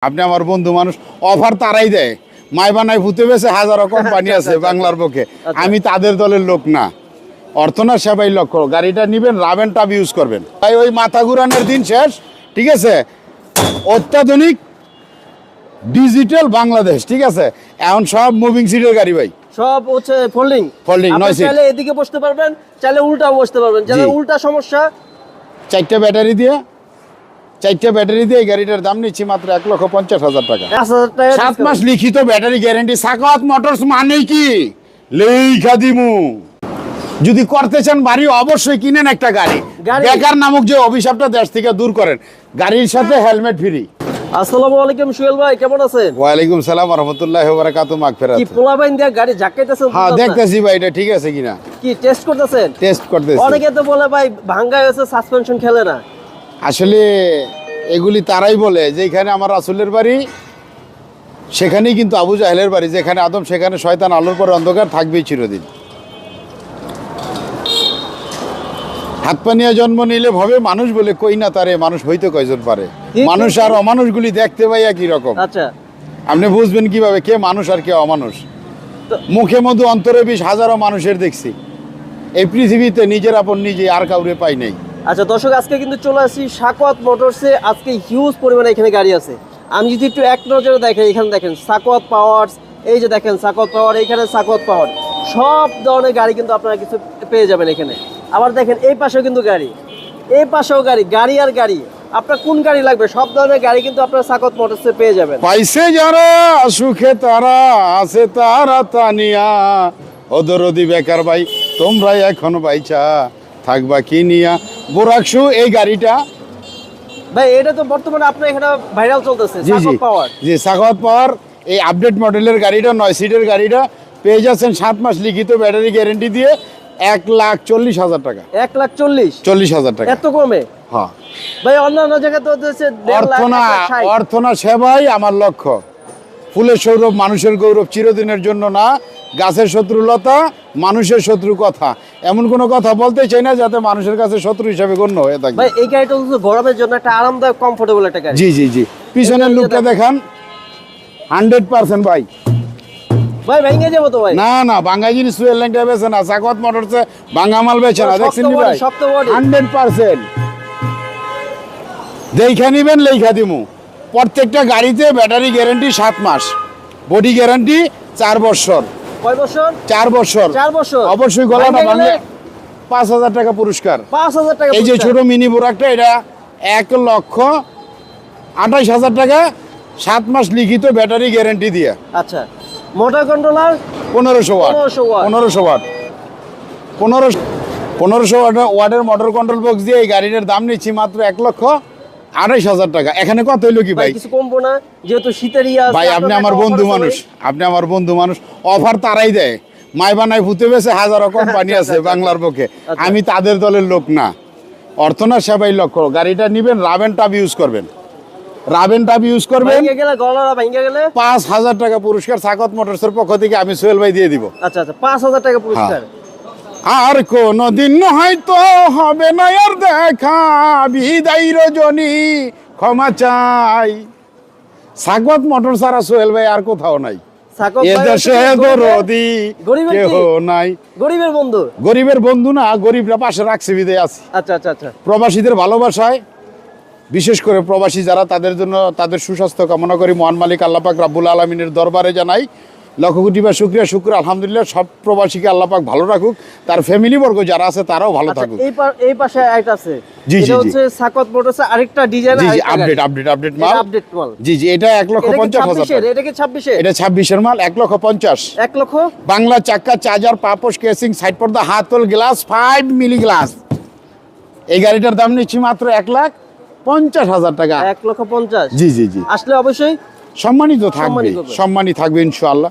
আপনি আমার বন্ধু মানুষ, অফার তারাই দেয়। মাই বানায় ভূতে বেছে হাজারো কোম্পানি আছে বাংলার পক্ষে, আমি তাদের দলের লোক না। অর্থনা সেবাই লক্ষ্য, গাড়িটা নিবেন রাবেন টাব ইউজ করবেন ভাই, ওই মাথা ঘুরানোর দিন শেষ। ঠিক আছে, অত্যাধুনিক ডিজিটাল বাংলাদেশ। ঠিক আছে, এখন সব মুভিং সিটের গাড়ি ভাই, সব হচ্ছে ফোল্ডিং। ফোল্ডিং নয় সিট। চাইলে এদিকে বসতে পারবেন, চাইলে উল্টাও বসতে পারবেন। যাদের উল্টা সমস্যা, চারটা ব্যাটারি দিয়ে এই গাড়িটার দাম নিচ্ছি মাত্র 1,50,000 টাকা। 7 মাস লিখিত ব্যাটারি গ্যারেন্টি। সাখাওয়াত মোটরস মানে কি লেখা দিমু। যদি করতে চান বাড়ি, অবশ্যই কিনেন একটা গাড়ি। বেকার নামক যে অভিশাপটা দেশ থেকে দূর করেন, গাড়ির সাথে হেলমেট ফ্রি। আসসালামু আলাইকুম সোহেল ভাই, কেমন আছেন? ওয়ালাইকুম সালাম ওয়া রাহমাতুল্লাহি ওয়া বারাকাতুহু। মাগফিরাত। কি পোলাবাইন দিয়ে গাড়ি ঝাঁকাইতেছেন? হ্যাঁ, দেখতেছি ভাই এটা ঠিক আছে কিনা। কি টেস্ট করতেছেন? টেস্ট করতেছি। অনেকে তো বলে ভাই ভাঙ্গা হয়েছে, সাসপেনশন খেলে না। আসলে এগুলি তারাই বলে যেখানে আমার রাসূলের বাড়ি সেখানেই কিন্তু আবু জাহেলের বাড়ি। যেখানে আদম সেখানে শয়তান, আলোর পরে অন্ধকার থাকবেই চিরদিন। হাত পানিয়া জন্ম নিলে ভবে মানুষ বলে কই না তারে, মানুষ হইতে কয়জন পারে। মানুষ আর অমানুষগুলি দেখতে পাই একই রকম। আচ্ছা, আপনি বুঝবেন কিভাবে কে মানুষ আর কে অমানুষ? মুখে মধু অন্তরে বিষ, হাজারো মানুষের দেখছি এই পৃথিবীতে। নিজের আপন নিজে আর কাউরে পাই নাই। আচ্ছা দর্শক, আজকে কিন্তু চলে আসছি সাখাওয়াত মোটরসে। আজকে হিউজ পরিমাণে এখানে গাড়ি আছে। আমি যদি একটু এক নজরে দেখেন, এখানে দেখেন সাখাওয়াত পাওয়ারস, এই যে দেখেন সাখাওয়াত পাওয়ার, এইখানে সাখাওয়াত পাওয়ার, সব ধরনের গাড়ি কিন্তু আপনারা কিছু পেয়ে যাবেন এখানে। আবার দেখেন এই পাশেও কিন্তু গাড়ি, এই পাশেও গাড়ি, গাড়ি আর গাড়ি। আপনার কোন গাড়ি লাগবে, সব ধরনের গাড়ি কিন্তু আপনারা সাখাওয়াত মোটরসে পেয়ে যাবেন। পাইছে যারা সুখে তারা আছে তারা তানিয়া, ওদরদি বেকার ভাই তোমরা এখন বাইচা থাকবা কি নিয়া। বোরাকশু এই গাড়িটা ভাই, এটা তো বর্তমানে আপনার এখানে ভাইরাল চলতেছে জি জি সাখাওয়াত পাওয়ার। জি, সাখাওয়াত পাওয়ার এই আপডেট মডেলের গাড়িটা 9 সিটের গাড়িটা পেয়ে যাচ্ছেন 7 মাস লিখিত ব্যাটারি গ্যারেন্টি দিয়ে 1,40,000 টাকা। 1,40,000 টাকা। এত কমে? হ্যাঁ ভাই, অন্যান্য জায়গায় তো হচ্ছে 1.5 লাখ, 1,60,000। অর্থনা সেবাই আমার লক্ষ্য। ফুলের সৌরভ মানুষের গৌরব, চিরদিনের জন্য না। গাছের শত্রুলতা, মানুষের শত্রু কথা, এমন কোনো কথা বলতে চাই না যাতে মানুষের কাছে শত্রু হিসেবে গণ্য হয়ে থাকে। ভাই, এই গাড়িটা হচ্ছে গরমের জন্য একটা আরামদায়ক, কমফোর্টেবল একটা গাড়ি। জি জি জি, পিছনের লুকটা দেখান। 100% ভাই। ভাই ভেঙে যাবো তো ভাই। না না, বাঙ্গা জিনিস সুয়েল্যান্ডে বেছে না, সাখাওয়াত মোটরসে বাঙ্গা মাল বেছে না। দেখছেন নি ভাই, শক্ত বডি, 100%। দেখা নিবেন লেখা দিমু। প্রত্যেকটা গাড়িতে ব্যাটারি গ্যারান্টি 7 মাস, বডি গ্যারান্টি 4 বছর। কয় বছর? 4 বছর। 4 বছর। অবশ্যই গলাটা ভাঙলে 5,000 টাকা পুরস্কার। 5,000 টাকা। এই যে ছোট মিনি বোরাকটা, এটা 1,28,000 টাকা, 7 মাস লিখিত ব্যাটারি গ্যারান্টি দিয়ে। আচ্ছা, মোটর কন্ট্রোলার 1500 ওয়াট। 1500 ওয়াট 1500 ওয়াটের মোটর কন্ট্রোল বক্স দিয়ে এই গাড়িটার দাম নিচ্ছি মাত্র 1,28,000 টাকা। এখানে কত হইলো কি ভাই? কিছু কমবো না, যেহেতু শীতের ভাই আপনি আমার বন্ধু মানুষ, আপনি আমার বন্ধু মানুষ, অফার তারাই দেয়। মাই বানায় ভূতে বেছে হাজারো কোম্পানি আছে বাংলার পক্ষে, আমি তাদের দলের লোক না। অর্থনা সেবাই লক্ষ্য, গাড়িটা নিবেন রাবেন টাব ইউজ করবেন, রাবেন টাব ইউজ করবেন। 5,000 টাকা পুরস্কার সাখাওয়াত মোটরসের পক্ষ থেকে আমি সোহেল ভাই দিয়ে দিব। আচ্ছা আচ্ছা, 5,000 টাকা পুরস্কার। আর কোনদিন হয়তো হবে না আর দেখা, বিদায় রজনী ক্ষমা চাই। সাখাওয়াত মোটর ছাড়া সোহেল ভাই আর কোথাও নাই। গরিবের বন্ধু, গরিবের বন্ধু না, গরিবরা পাশে রাখছে বিদায় আছে। আচ্ছা আচ্ছা আচ্ছা। প্রবাসীদের ভালোবাসায়, বিশেষ করে প্রবাসী যারা, তাদের জন্য তাদের সুস্বাস্থ্য কামনা করি। মহান মালিক আল্লাহ পাক রাব্বুল আলামিনের দরবারে জানাই লক্ষ কোটি বা শুকরিয়া। আলহামদুলিল্লাহ, সব প্রবাসীকে আল্লাহ পাক ভালো রাখুক, তার ফ্যামিলি বর্গ যারা আছে তারাও ভালো থাকুক। এই পাশে একটা আছে, জি জি, এটা হচ্ছে সাখাওয়াত মোটরসে আরেকটা ডিজাইন, জি জি, আপডেট মাল। জি জি, এটা 1,50,000 এটা কি 26 এটা 26-এর মাল, 1,50,000। 1 লক্ষ। বাংলা চাক্কা, চার্জার, পাপোশ, কেসিং, সাইড পর্দা, হাতল, গ্লাস, 5 মিলি গ্লাস। এই গাড়িটার দাম নিচ্ছি মাত্র 1,50,000 টাকা। 1,50,000। জি জি জি, আসলে অবশ্যই সম্মানিত থাকবে ইনশাআল্লাহ।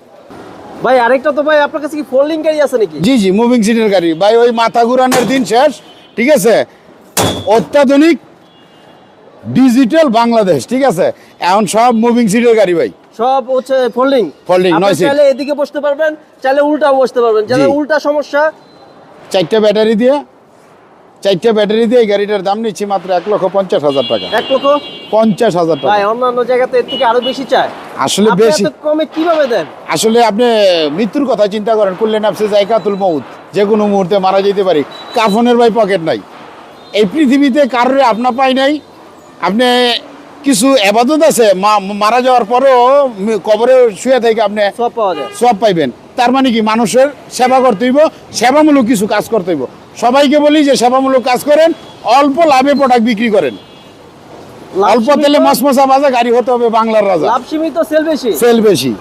ভাই আরেকটা তো ভাই আপনার কাছে কি ফোল্ডিং গাড়ি আছে নাকি? জি জি, মুভিং সিটের গাড়ি ভাই, ওই মাথা ঘুরানোর দিন শেষ। ঠিক আছে, অত্যাধুনিক ডিজিটাল বাংলাদেশ। ঠিক আছে, এখন সব মুভিং সিটের গাড়ি ভাই, সব হচ্ছে ফোল্ডিং। 9 সিট। চাইলে এদিকে বসতে পারবেন, চাইলে উল্টাও বসতে পারবেন। যাদের উল্টা সমস্যা, 4টা 4টা ব্যাটারি দিয়ে এই গাড়িটার দাম নিচ্ছি মাত্র 1,50,000 টাকা। 1,50,000 টাকা। ভাই অন্যান্য জায়গাতে এর থেকে আরো বেশি চায়। আসলে আপনি বেশি এত কমে কিভাবে দেন? আসলে আপনি মৃত্যুর কথা চিন্তা করেন, কুল্লে নাফসে জায়গাতুল মউত, যে কোনো মুহূর্তে মারা যেতে পারি। কাফনের ভাই পকেট নাই, এই পৃথিবীতে কারোর আপনা পাই নাই। আপনি কিছু এবাদত আছে মারা যাওয়ার পরেও কবরে শুয়ে থেকে আপনি সব পাওয়া যায়। সব পাইবেন। তার মানে কি, মানুষের সেবা করতে হইব, সেবামূলক কিছু কাজ করতে হইব। সবাইকে বলি যে সেবামূলক কাজ করেন, অল্প লাভে প্রোডাক্ট বিক্রি করেন। অল্প তেলে মশমশা ভাজা গাড়ি হতে হবে বাংলার রাজা। লাভ সীমিত, সেল বেশি। সেল বেশি।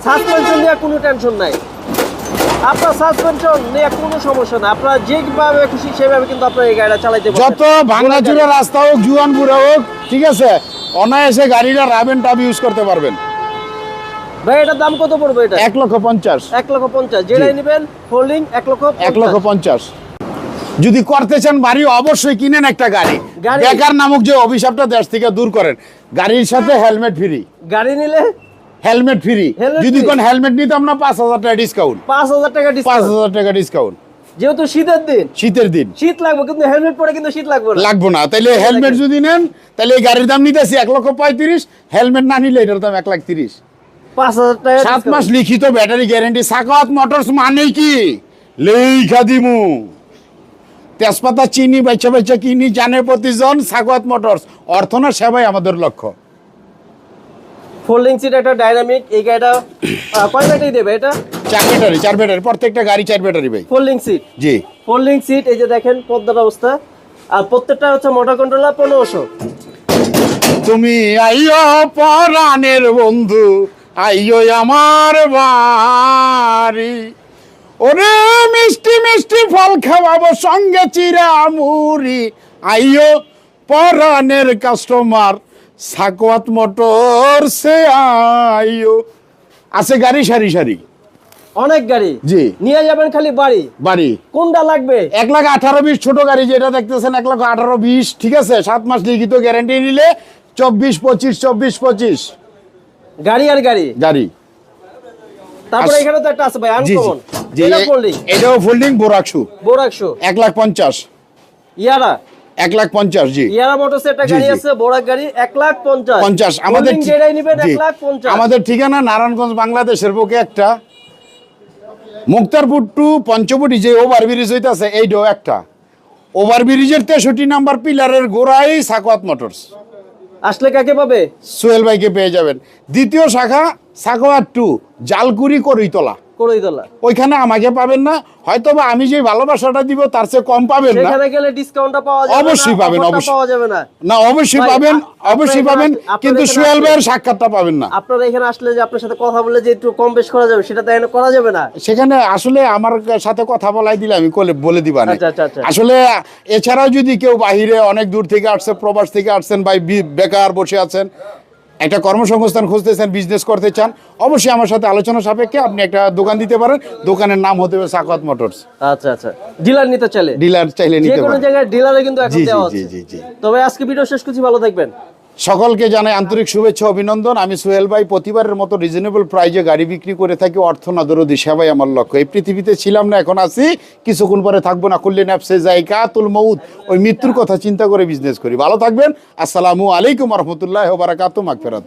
সাসপেনশন নিয়ে কোনো টেনশন নাই, আপনার সাসপেনশন নিয়ে কোনো সমস্যা না। আপনারা যেভাবে খুশি সেভাবে কিন্তু আপনার এই গাড়িটা চালাইতে পারবেন। যত ভাঙাচুরা রাস্তা হোক, জুয়ান বুড়া হোক, ঠিক আছে, অনায়াসে গাড়িটা রাবেন টাব ইউজ করতে পারবেন। ভাই এটার দাম কত পড়বে? এটা 1,50,000। 1,50,000 যেটাই নেবেন ফোল্ডিং 1,50,000। 1,50,000 যদি করতে চান বাড়ি, অবশ্যই কিনেন একটা গাড়ি। গাড়ি। বেকার নামক যে অভিশাপটা দেশ থেকে দূর করেন। গাড়ির সাথে হেলমেট ফ্রি। গাড়ি নিলে হেলমেট ফ্রি। Helmet যদি free? কোন হেলমেট নিতাম না, 5,000 টাকা ডিসকাউন্ট। 5,000 টাকা ডিসকাউন্ট। 5,000 টাকা ডিসকাউন্ট। যেহেতু শীতের দিন, শীতের দিন শীত লাগবে, কিন্তু হেলমেট পরে কিন্তু শীত লাগবে না। লাগবো না। তাইলে হেলমেট যদি নেন, তাহলে এই গাড়ির দাম নিতেছি 1,35,000। হেলমেট না নিলে এটার দাম 1,30,000। 5,000 টাকা 7 মাস লিখিত ব্যাটারি গ্যারেন্টি। সাখাওয়াত মোটরস মানে কি? লেখা দিমু। তেজপাতা চিনি বাচ্চা বাচ্চা কিনি জানে প্রতিজন। সাখাওয়াত মোটরস, অর্থ না সেবাই আমাদের লক্ষ্য। ফোল্ডিং সিট একটা ডাইনামিক। এই গাড়িটা কয় ব্যাটারি দেবে? এটা 4 ব্যাটারি। প্রত্যেকটা গাড়ি 4 ব্যাটারি ভাই। Folding seat. জি। ফোল্ডিং সিট, এই যে দেখেন পর্দার অবস্থা। আর প্রত্যেকটা হচ্ছে মোটর কন্ট্রোলার 1500। তুমি আইও পরাণের বন্ধু, আইও আমার বাড়ি, ওরে মিষ্টি মিষ্টি ফল খাওয়াবো, সঙ্গে চিরা মুড়ি। আইও পরাণের কাস্টমার, সাখাওয়াত মোটর সে আইও। আছে গাড়ি সারি সারি, অনেক গাড়ি। জি। নিয়ে যাবেন খালি বাড়ি। বাড়ি কোনটা লাগবে? 1,18,20 ছোট গাড়ি যেটা দেখতেছেন, 1,18,20, ঠিক আছে। 7 মাস লিখিত গ্যারান্টি নিলে 24,25, 24,25 গাড়ি আর গাড়ি। গাড়ি। তারপরে এখানে তো একটা আছে ভাই, জি আনকমন। জি, এটা ফোল্ডিং। এটাও ফোল্ডিং বোরাকশু। বোরাকশো 1,50,000। ইয়ারা 1,50,000 জি। ইয়ারা মোটরস একটা জি, গাড়ি জি। আছে, বোরাক গাড়ি 1,50,000। 50 আমাদের ফোল্ডিং যেটাই নেবেন জি। 1,50,000। আমাদের ঠিকানা নারায়ণগঞ্জ, বাংলাদেশের বুকে একটা। মুক্তারপুর টু পঞ্চবটি যে ওভারব্রিজ হইতাছে, এইটাও একটা। ওভারব্রিজের 63 নাম্বার পিলারের গোড়ায় সাখাওয়াত মোটরস। আসলে কাকে পাবে? সোহেল ভাইকে পেয়ে যাবেন। দ্বিতীয় শাখা সাখাওয়াত টু, জালকুড়ি করইতলা। করইতলা। ওইখানে আমাকে পাবেন না, হয়তো বা আমি যে ভালোবাসাটা দিব তার চেয়ে কম পাবেন না। সেখানে গেলে ডিসকাউন্টটা পাওয়া যাবে না, অবশ্যই পাবেন, অফারটা অবশ্যই পাওয়া যাবে না। না, অবশ্যই ভাই, পাবেন, অবশ্যই আপনারা পাবেন, এখানে কিন্তু আসলে- সোহেল ভাইয়ের সাক্ষাৎটা পাবেন না। আপনারা এখানে আসলে যে আপনার সাথে কথা বলে যে একটু কম বেশ করা যাবে, সেটা তো এখানে করা যাবে না। সেখানে আসলে আমার সাথে কথা বলাই দিলে আমি বলে দিবা না। আচ্ছা, আচ্ছা, আচ্ছা। আসলে এছাড়াও যদি কেউ বাহিরে অনেক দূর থেকে আসছে, প্রবাস থেকে আসছেন, ভাই বেকার বসে আছেন, একটা কর্মসংস্থান খুঁজতেছেন, বিজনেস করতে চান, অবশ্যই আমার সাথে আলোচনা সাপেক্ষে আপনি একটা দোকান দিতে পারেন। দোকানের নাম হতে হবে সাখাওয়াত মোটরস। আচ্ছা আচ্ছা, ডিলার নিতে চাইলে ডিলার চাইলে যে নিতে কোনো পারেন। জায়গায় ডিলারে কিন্তু এখন জি জি দেওয়া জি আছে। জি জি। তবে আজকে ভিডিও শেষ করছি, ভালো থাকবেন। সকলকে জানাই আন্তরিক শুভেচ্ছা, অভিনন্দন। আমি সোহেল ভাই প্রতিবারের মতো রিজনেবল প্রাইজে গাড়ি বিক্রি করে থাকি। অর্থ না দরদি সেবাই আমার লক্ষ্য। এই পৃথিবীতে ছিলাম না, এখন আছি, কিছুক্ষণ পরে থাকবো না। কুল্লি নাফসে যায়কাতুল মউত, ওই মৃত্যুর কথা চিন্তা করে বিজনেস করি। ভালো থাকবেন। আসসালামু আলাইকুম রহমতুল্লাহ ওয়া বারাকাতুহু। মাগফিরাত।